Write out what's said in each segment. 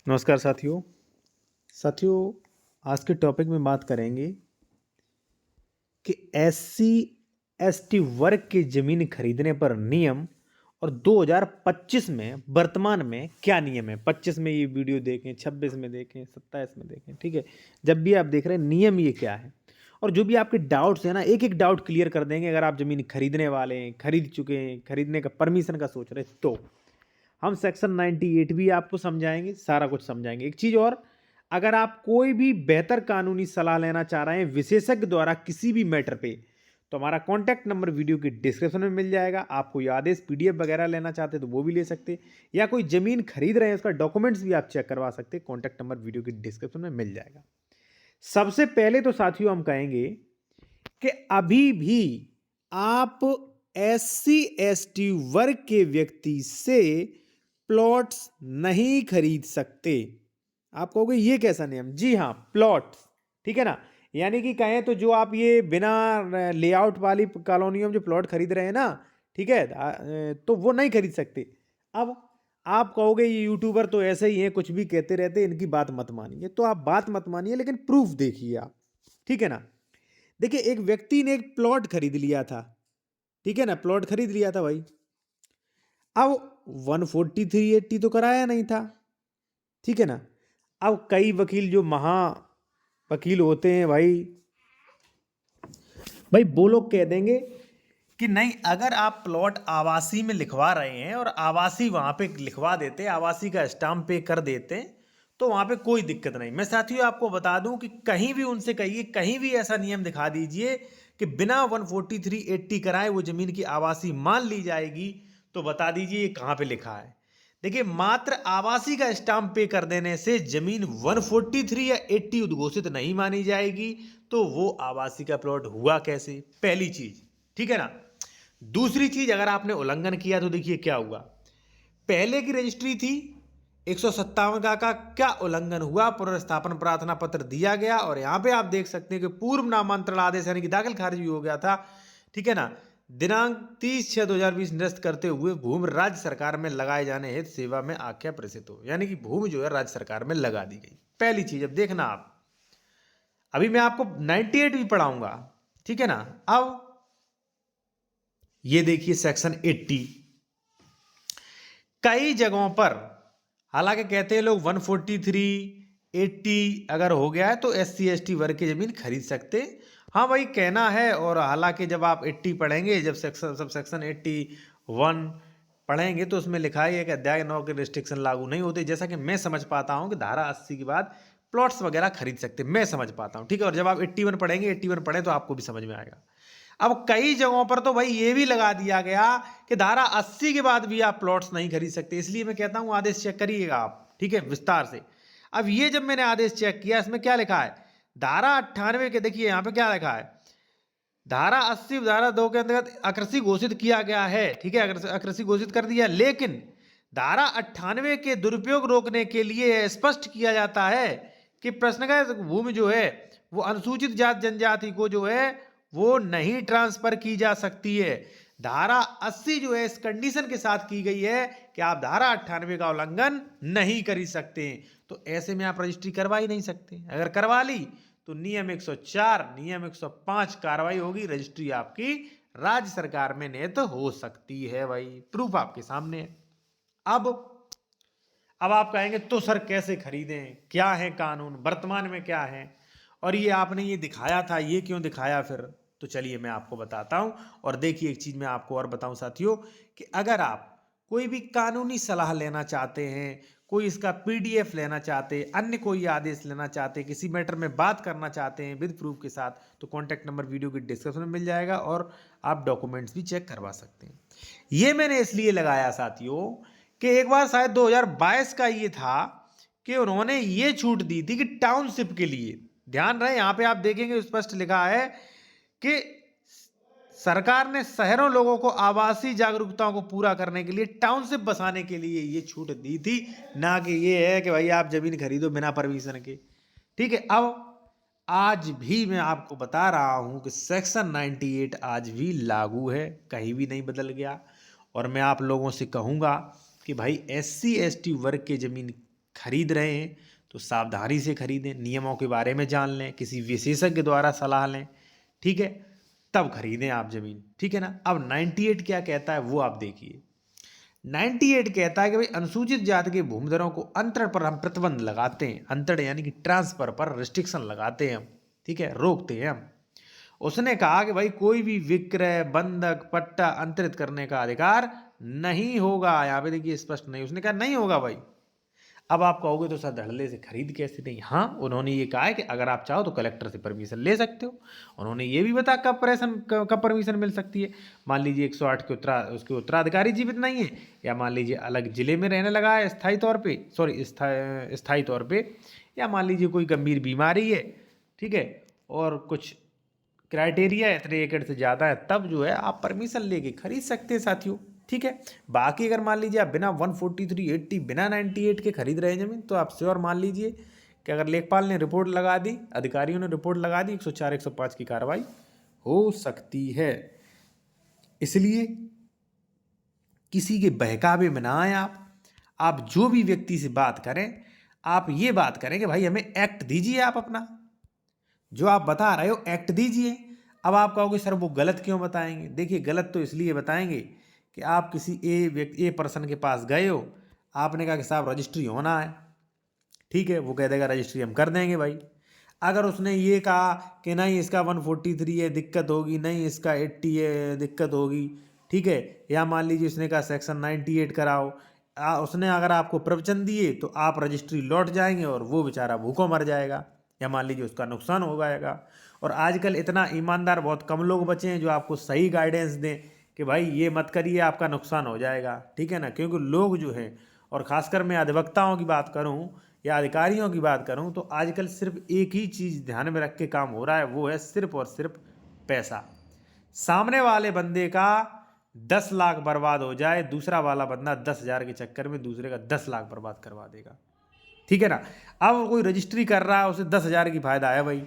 नमस्कार साथियों आज के टॉपिक में बात करेंगे कि SC ST वर्ग की ज़मीन खरीदने पर नियम और 2025 में वर्तमान में क्या नियम है। 25 में ये वीडियो देखें, 26 में देखें, 27 में देखें, ठीक है। जब भी आप देख रहे हैं नियम ये क्या है और जो भी आपके डाउट्स हैं ना, एक एक डाउट क्लियर कर देंगे। अगर आप ज़मीन खरीदने वाले हैं, खरीद चुके हैं, खरीदने का परमिशन का सोच रहे हैं, तो हम सेक्शन 98 भी आपको समझाएंगे, सारा कुछ समझाएंगे। एक चीज़ और, अगर आप कोई भी बेहतर कानूनी सलाह लेना चाह रहे हैं विशेषज्ञ द्वारा किसी भी मैटर पे, तो हमारा कॉन्टैक्ट नंबर वीडियो की डिस्क्रिप्शन में मिल जाएगा। आप कोई आदेश PDF वगैरह लेना चाहते हैं तो वो भी ले सकते हैं, या कोई ज़मीन खरीद रहे हैं उसका डॉक्यूमेंट्स भी आप चेक करवा सकते हैं। कॉन्टैक्ट नंबर वीडियो की डिस्क्रिप्शन में मिल जाएगा। सबसे पहले तो साथियों हम कहेंगे कि अभी भी आप SC ST वर्ग के व्यक्ति से प्लॉट्स नहीं खरीद सकते। आप कहोगे ये कैसा नियम? जी हाँ, प्लॉट्स, ठीक है ना। यानी कि कहें तो जो आप ये बिना लेआउट वाली कॉलोनियों में जो प्लॉट खरीद रहे हैं ना, ठीक है, तो वो नहीं खरीद सकते। अब आप कहोगे ये यूट्यूबर तो ऐसे ही हैं, कुछ भी कहते रहते हैं, इनकी बात मत मानिए। तो आप बात मत मानिए, लेकिन प्रूफ देखिए आप, ठीक है ना। देखिए, एक व्यक्ति ने एक प्लॉट खरीद लिया था, ठीक है ना, प्लॉट खरीद लिया था भाई। अब 14380 तो कराया नहीं था, ठीक है ना। अब कई वकील जो महा वकील होते हैं भाई भाई वो लोग कह देंगे कि नहीं, अगर आप प्लॉट आवासी में लिखवा रहे हैं और आवासी वहां पे लिखवा देते, आवासी का स्टाम्प पे कर देते, तो वहां पे कोई दिक्कत नहीं। मैं साथियों आपको बता दूं कि कहीं भी उनसे कहिए, कहीं भी ऐसा नियम दिखा दीजिए कि बिना 14380 कराए वो जमीन की आवासी मान ली जाएगी, तो बता दीजिए ये कहां पे लिखा है। देखिए, मात्र आवासी का स्टाम्प पे कर देने से जमीन 143 या 80 उद्घोषित नहीं मानी जाएगी। तो वो आवासी का प्लॉट हुआ कैसे? पहली चीज, ठीक है ना। दूसरी चीज, अगर आपने उल्लंघन किया तो देखिए क्या हुआ। पहले की रजिस्ट्री थी 157 का क्या उल्लंघन हुआ? पुनर्स्थापन प्रार्थना पत्र दिया गया और यहां पे आप देख सकते हैं कि पूर्व नामांतरण आदेश यानी कि दाखिल खारिज भी हो गया था, ठीक है ना। दिनांक 30/6/2020 निरस्त करते हुए भूमि राज्य सरकार में लगाए जाने हेतु सेवा में आख्या प्रेषित हो, यानी कि भूमि जो है राज्य सरकार में लगा दी गई। पहली चीज। अब देखना आप, अभी मैं आपको 98 भी पढ़ाऊंगा, ठीक है ना। अब ये देखिए सेक्शन 80, कई जगहों पर हालांकि कहते हैं लोग 14380 अगर हो गया है तो SC ST वर्ग की जमीन खरीद सकते। हाँ भाई, कहना है। और हालांकि जब आप 80 पढ़ेंगे, जब सेक्शन 81 पढ़ेंगे, तो उसमें लिखा है कि अध्याय 9 के रिस्ट्रिक्शन लागू नहीं होते। जैसा कि मैं समझ पाता हूं कि धारा 80 के बाद प्लॉट्स वगैरह खरीद सकते, मैं समझ पाता हूं, ठीक है। और जब आप 81 पढ़ेंगे, 81 पढ़ें तो आपको भी समझ में आएगा। अब कई जगहों पर तो भाई ये भी लगा दिया गया कि धारा 80 के बाद भी आप प्लॉट्स नहीं खरीद सकते। इसलिए मैं कहता हूं आदेश चेक करिएगा आप, ठीक है, विस्तार से। अब ये जब मैंने आदेश चेक किया, इसमें क्या लिखा है, धारा 98 के, देखिए यहां पे क्या लिखा है, धारा 80 धारा 2 के अंतर्गत आकृषि घोषित किया गया है, ठीक है, आकृषि घोषित कर दिया। लेकिन धारा 98 के दुरुपयोग रोकने के लिए स्पष्ट किया जाता है कि प्रश्नगत भूमि जो है वो अनुसूचित जात जनजाति को जो है वो नहीं ट्रांसफर की जा सकती है। धारा 80 जो है इस कंडीशन के साथ की गई है कि आप धारा 98 का उल्लंघन नहीं कर सकते। तो ऐसे में आप रजिस्ट्री करवा ही नहीं सकते। अगर करवा ली तो नियम 104 नियम 105 कार्रवाई होगी, रजिस्ट्री आपकी राज्य सरकार में नियत हो सकती है। भाई प्रूफ आपके सामने है। अब आप कहेंगे तो सर कैसे खरीदें, क्या है कानून, वर्तमान में क्या है, और ये आपने ये दिखाया था, ये क्यों दिखाया फिर? तो चलिए मैं आपको बताता हूं। और देखिए, एक चीज मैं आपको और बताऊं साथियों, कि अगर आप कोई भी कानूनी सलाह लेना चाहते हैं, कोई इसका PDF लेना चाहते हैं, अन्य कोई आदेश लेना चाहते हैं, किसी मैटर में बात करना चाहते हैं विद प्रूफ के साथ, तो कॉन्टैक्ट नंबर वीडियो की डिस्क्रिप्शन में मिल जाएगा और आप डॉक्यूमेंट्स भी चेक करवा सकते हैं। ये मैंने इसलिए लगाया साथियों कि एक बार शायद 2022 का ये था कि उन्होंने ये छूट दी थी कि टाउनशिप के लिए, ध्यान रहे यहां पे आप देखेंगे स्पष्ट लिखा है कि सरकार ने शहरों लोगों को आवासीय जागरूकताओं को पूरा करने के लिए टाउनशिप बसाने के लिए ये छूट दी थी, ना कि ये है कि भाई आप जमीन खरीदो बिना परमिशन के, ठीक है। अब आज भी मैं आपको बता रहा हूं कि सेक्शन 98 आज भी लागू है, कहीं भी नहीं बदल गया। और मैं आप लोगों से कहूंगा कि भाई SC ST वर्ग के जमीन खरीद रहे हैं तो सावधानी से खरीदें, नियमों के बारे में जान लें, किसी विशेषज्ञ द्वारा सलाह लें, ठीक है, तब खरीदें आप ज़मीन, ठीक है ना। अब 98 क्या कहता है वो आप देखिए। 98 कहता है कि भाई अनुसूचित जाति के भूमिधरों को अंतरण पर हम प्रतिबंध लगाते हैं, अंतरण यानी कि ट्रांसफर पर रिस्ट्रिक्शन लगाते हैं हम, ठीक है, रोकते हैं हम। उसने कहा कि भाई कोई भी विक्रय, बंधक, पट्टा अंतरित करने का अधिकार नहीं होगा। यहाँ पे देखिए स्पष्ट नहीं, उसने कहा नहीं होगा भाई। अब आप कहोगे तो सर धड़ल्ले से खरीद कैसे नहीं। हाँ, उन्होंने ये कहा है कि अगर आप चाहो तो कलेक्टर से परमिशन ले सकते हो। उन्होंने ये भी बताया कब परमिशन मिल सकती है। मान लीजिए 108 के उसके उत्तराधिकारी जीवित नहीं है, या मान लीजिए अलग जिले में रहने लगा है स्थायी तौर पे, स्थायी तौर पे, या मान लीजिए कोई गंभीर बीमारी है, ठीक है, और कुछ क्राइटेरिया इतने एकड़ से ज़्यादा है, तब जो है आप परमिशन लेके खरीद सकते हैं साथियों, ठीक है। बाकी अगर मान लीजिए आप बिना 14380 बिना 98 के खरीद रहे हैं ज़मीन, तो आप श्योर मान लीजिए कि अगर लेखपाल ने रिपोर्ट लगा दी, अधिकारियों ने रिपोर्ट लगा दी, 104 105 की कार्रवाई हो सकती है। इसलिए किसी के बहकावे में ना आए आप जो भी व्यक्ति से बात करें, आप ये बात करें कि भाई हमें एक्ट दीजिए, आप अपना जो आप बता रहे हो एक्ट दीजिए। अब आप कहोगे सर वो गलत क्यों बताएंगे। देखिए गलत तो इसलिए बताएंगे कि आप किसी ए पर्सन के पास गए हो, आपने कहा कि साहब रजिस्ट्री होना है, ठीक है, वो कह देगा रजिस्ट्री हम कर देंगे भाई। अगर उसने ये कहा कि नहीं इसका 143 है दिक्कत होगी, नहीं इसका 80 है दिक्कत होगी, ठीक है, या मान लीजिए उसने कहा सेक्शन 98 कराओ, उसने अगर आपको प्रवचन दिए तो आप रजिस्ट्री लौट जाएंगे और वो बेचारा भूखों मर जाएगा, या मान लीजिए उसका नुकसान हो जाएगा। और आजकल इतना ईमानदार बहुत कम लोग बचे हैं जो आपको सही गाइडेंस दें कि भाई ये मत करिए आपका नुकसान हो जाएगा, ठीक है ना। क्योंकि लोग जो है, और ख़ासकर मैं अधिवक्ताओं की बात करूं या अधिकारियों की बात करूं, तो आजकल सिर्फ एक ही चीज़ ध्यान में रख के काम हो रहा है, वो है सिर्फ और सिर्फ पैसा। सामने वाले बंदे का 10 लाख बर्बाद हो जाए, दूसरा वाला बंदा 10,000 के चक्कर में दूसरे का 10 लाख बर्बाद करवा देगा, ठीक है ना। अब कोई रजिस्ट्री कर रहा है, उसे 10,000 की फ़ायदा है भाई,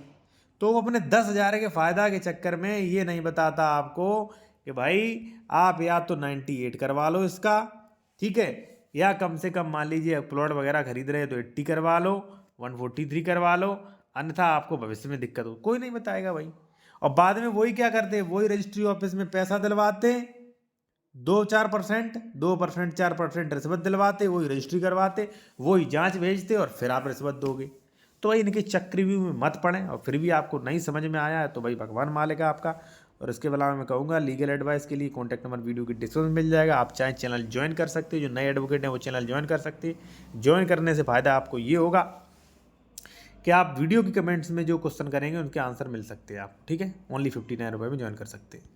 तो वो अपने 10,000 के फ़ायदा के चक्कर में ये नहीं बताता आपको कि भाई आप या तो 98 करवा लो इसका, ठीक है, या कम से कम मान लीजिए प्लॉट वगैरह खरीद रहे हैं तो 80 करवा लो, 143 करवा लो, अन्यथा आपको भविष्य में दिक्कत हो। कोई नहीं बताएगा भाई। और बाद में वही क्या करते हैं, वही रजिस्ट्री ऑफिस में पैसा दिलवाते, 2-4%, 2% 4% रिश्वत दिलवाते, वही रजिस्ट्री करवाते, वही जांच भेजते और फिर आप रिश्वत दोगे। तो भाई इनके चक्रव्यूह में मत पड़ें। और फिर भी आपको नहीं समझ में आया है तो भाई भगवान मालिक है आपका। और इसके अलावा मैं कहूँगा लीगल एडवाइस के लिए कॉन्टैक्ट नंबर वीडियो की डिस्क्रिप्शन में मिल जाएगा। आप चाहे चैनल ज्वाइन कर सकते हो, जो नए एडवोकेट हैं वो चैनल ज्वाइन कर सकते हैं। ज्वाइन करने से फ़ायदा आपको ये होगा कि आप वीडियो की कमेंट्स में जो क्वेश्चन करेंगे उनके आंसर मिल सकते हैं आप, ठीक है। ओनली 59 रुपये में ज्वाइन कर सकते हैं।